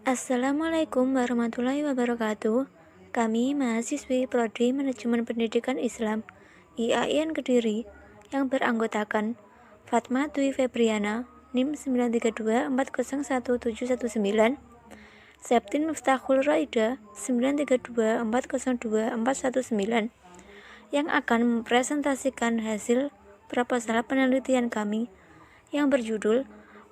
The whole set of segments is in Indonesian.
Assalamualaikum warahmatullahi wabarakatuh. Kami mahasiswi Prodi Manajemen Pendidikan Islam IAIN Kediri yang beranggotakan Fatma Dwi Febriana NIM 932401719, Septin Miftahul Raida 932402419 yang akan mempresentasikan hasil proposal penelitian kami yang berjudul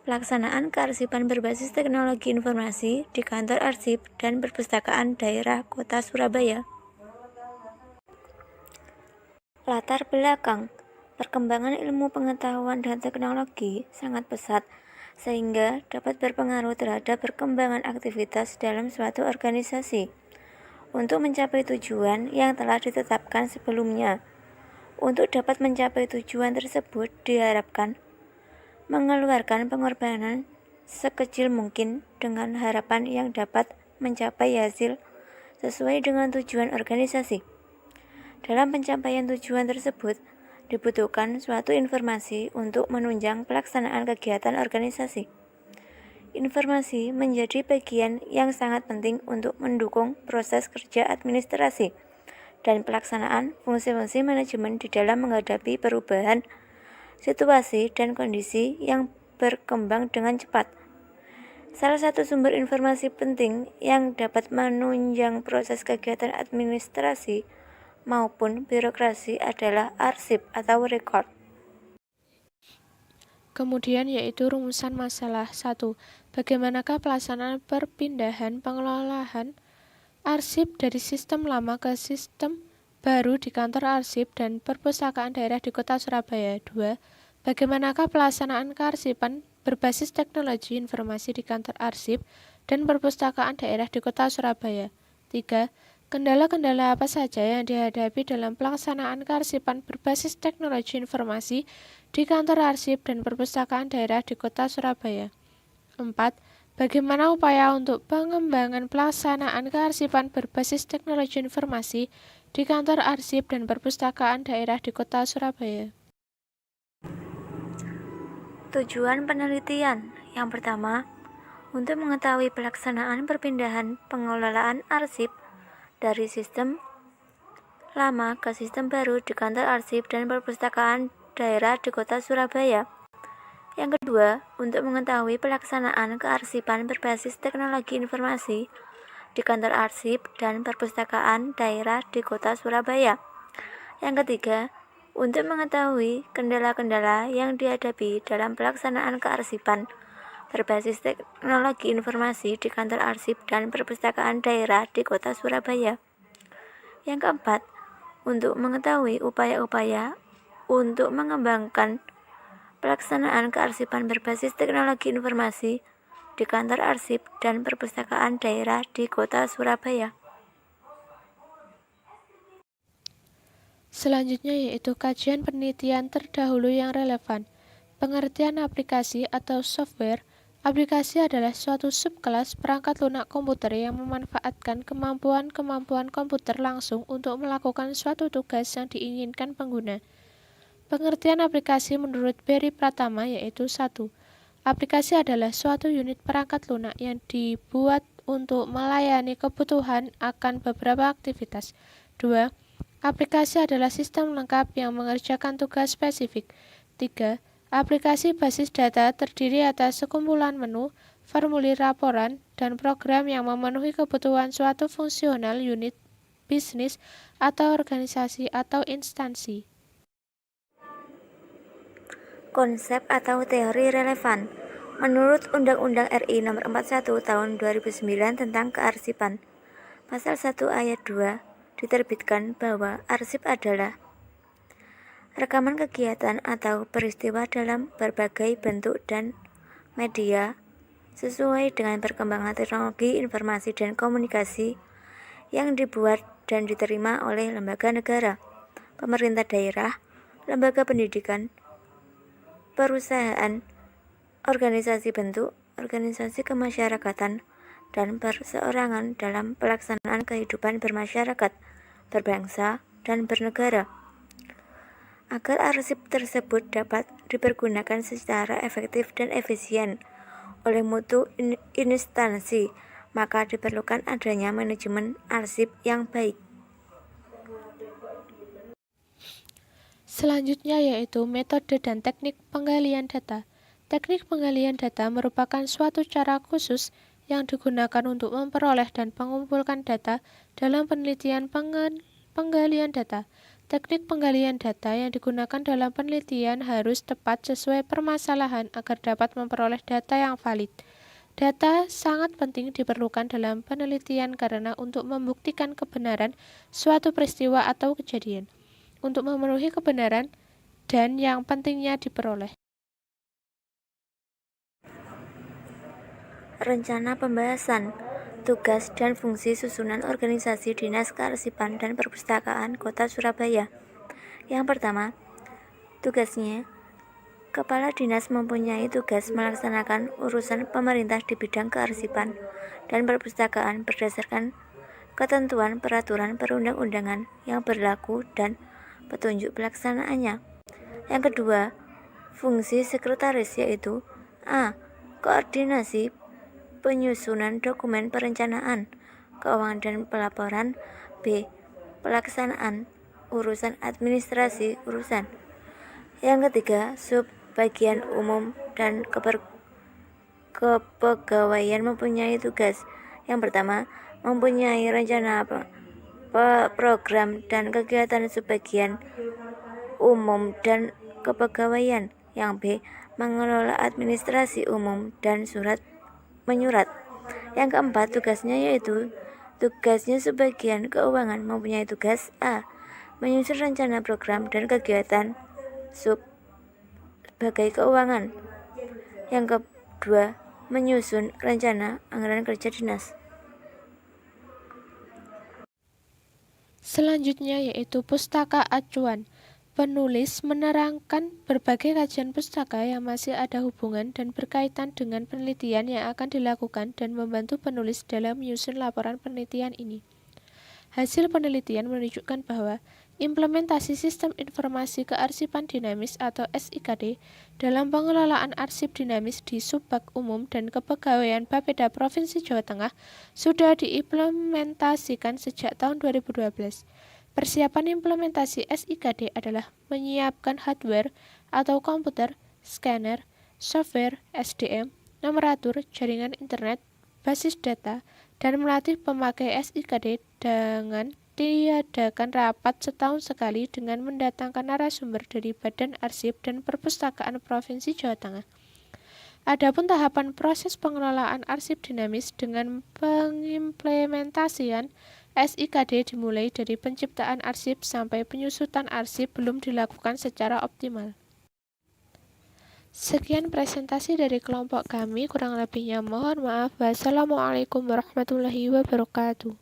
Pelaksanaan Kearsipan Berbasis Teknologi Informasi di Kantor Arsip dan Perpustakaan Daerah Kota Surabaya. Latar belakang perkembangan ilmu pengetahuan dan teknologi sangat pesat sehingga dapat berpengaruh terhadap perkembangan aktivitas dalam suatu organisasi. Untuk mencapai tujuan yang telah ditetapkan sebelumnya, untuk dapat mencapai tujuan tersebut diharapkan mengeluarkan pengorbanan sekecil mungkin dengan harapan yang dapat mencapai hasil sesuai dengan tujuan organisasi. Dalam pencapaian tujuan tersebut, dibutuhkan suatu informasi untuk menunjang pelaksanaan kegiatan organisasi. Informasi menjadi bagian yang sangat penting untuk mendukung proses kerja administrasi dan pelaksanaan fungsi-fungsi manajemen di dalam menghadapi perubahan situasi dan kondisi yang berkembang dengan cepat. Salah satu sumber informasi penting yang dapat menunjang proses kegiatan administrasi maupun birokrasi adalah arsip atau rekor. Kemudian yaitu rumusan masalah 1. Bagaimanakah pelaksanaan perpindahan pengelolaan arsip dari sistem lama ke sistem baru di kantor arsip dan perpustakaan daerah di Kota Surabaya. 2. Bagaimanakah pelaksanaan kearsipan berbasis teknologi informasi di kantor arsip dan perpustakaan daerah di Kota Surabaya. 3. Kendala-kendala apa saja yang dihadapi dalam pelaksanaan kearsipan berbasis teknologi informasi di kantor arsip dan perpustakaan daerah di Kota Surabaya. 4. Bagaimana upaya untuk pengembangan pelaksanaan kearsipan berbasis teknologi informasi di kantor arsip dan perpustakaan daerah di Kota Surabaya? Tujuan penelitian yang pertama, untuk mengetahui pelaksanaan perpindahan pengelolaan arsip dari sistem lama ke sistem baru di kantor arsip dan perpustakaan daerah di Kota Surabaya. Yang kedua, untuk mengetahui pelaksanaan kearsipan berbasis teknologi informasi di kantor arsip dan perpustakaan daerah di Kota Surabaya. Yang ketiga, untuk mengetahui kendala-kendala yang dihadapi dalam pelaksanaan kearsipan berbasis teknologi informasi di kantor arsip dan perpustakaan daerah di Kota Surabaya. Yang keempat, untuk mengetahui upaya-upaya untuk mengembangkan pelaksanaan kearsipan berbasis teknologi informasi di kantor arsip dan perpustakaan daerah di Kota Surabaya. Selanjutnya yaitu kajian penelitian terdahulu yang relevan. Pengertian aplikasi atau software. Aplikasi adalah suatu subkelas perangkat lunak komputer yang memanfaatkan kemampuan-kemampuan komputer langsung untuk melakukan suatu tugas yang diinginkan pengguna. Pengertian aplikasi menurut Berry Pratama yaitu 1. Aplikasi adalah suatu unit perangkat lunak yang dibuat untuk melayani kebutuhan akan beberapa aktivitas. 2. Aplikasi adalah sistem lengkap yang mengerjakan tugas spesifik. 3. Aplikasi basis data terdiri atas sekumpulan menu, formulir laporan, dan program yang memenuhi kebutuhan suatu fungsional unit bisnis atau organisasi atau instansi. Konsep atau teori relevan. Menurut Undang-Undang RI Nomor 41 Tahun 2009 tentang Kearsipan, Pasal 1 Ayat 2 diterbitkan bahwa arsip adalah rekaman kegiatan atau peristiwa dalam berbagai bentuk dan media sesuai dengan perkembangan teknologi informasi dan komunikasi yang dibuat dan diterima oleh lembaga negara, pemerintah daerah, lembaga pendidikan, perusahaan, organisasi bentuk, organisasi kemasyarakatan, dan perseorangan dalam pelaksanaan kehidupan bermasyarakat, berbangsa, dan bernegara. Agar arsip tersebut dapat dipergunakan secara efektif dan efisien oleh mutu instansi, maka diperlukan adanya manajemen arsip yang baik. Selanjutnya yaitu metode dan teknik penggalian data. Teknik penggalian data merupakan suatu cara khusus yang digunakan untuk memperoleh dan mengumpulkan data dalam penelitian penggalian data. Teknik penggalian data yang digunakan dalam penelitian harus tepat sesuai permasalahan agar dapat memperoleh data yang valid. Data sangat penting diperlukan dalam penelitian karena untuk membuktikan kebenaran suatu peristiwa atau kejadian, untuk memenuhi kebenaran dan yang pentingnya diperoleh. Rencana pembahasan tugas dan fungsi susunan organisasi Dinas Kearsipan dan Perpustakaan Kota Surabaya. Yang pertama, tugasnya, Kepala Dinas mempunyai tugas melaksanakan urusan pemerintah di bidang kearsipan dan perpustakaan berdasarkan ketentuan peraturan perundang-undangan yang berlaku dan petunjuk pelaksanaannya. Yang kedua, fungsi sekretaris yaitu A. Koordinasi penyusunan dokumen perencanaan, keuangan dan pelaporan. B. Pelaksanaan urusan administrasi urusan. Yang ketiga, subbagian umum dan kepegawaian mempunyai tugas. Yang pertama, mempunyai rencana program dan kegiatan subbagian umum dan kepegawaian. Yang B. Mengelola administrasi umum dan menyurat. Yang keempat, tugasnya subbagian keuangan mempunyai tugas A. Menyusun rencana program dan kegiatan sebagai keuangan. Yang kedua, menyusun rencana anggaran kerja dinas. Selanjutnya yaitu pustaka acuan. Penulis menerangkan berbagai kajian pustaka yang masih ada hubungan dan berkaitan dengan penelitian yang akan dilakukan dan membantu penulis dalam menyusun laporan penelitian ini. Hasil penelitian menunjukkan bahwa implementasi Sistem Informasi Kearsipan Dinamis atau SIKD dalam pengelolaan arsip dinamis di Subbag Umum dan Kepegawaian Bapeda Provinsi Jawa Tengah sudah diimplementasikan sejak tahun 2012. Persiapan implementasi SIKD adalah menyiapkan hardware atau komputer, scanner, software, SDM, nomeratur, jaringan internet, basis data, dan melatih pemakai SIKD dengan diadakan rapat setahun sekali dengan mendatangkan narasumber dari Badan Arsip dan Perpustakaan Provinsi Jawa Tengah. Adapun tahapan proses pengelolaan arsip dinamis dengan pengimplementasian SIKD dimulai dari penciptaan arsip sampai penyusutan arsip belum dilakukan secara optimal. Sekian presentasi dari kelompok kami, kurang lebihnya mohon maaf. Wassalamualaikum warahmatullahi wabarakatuh.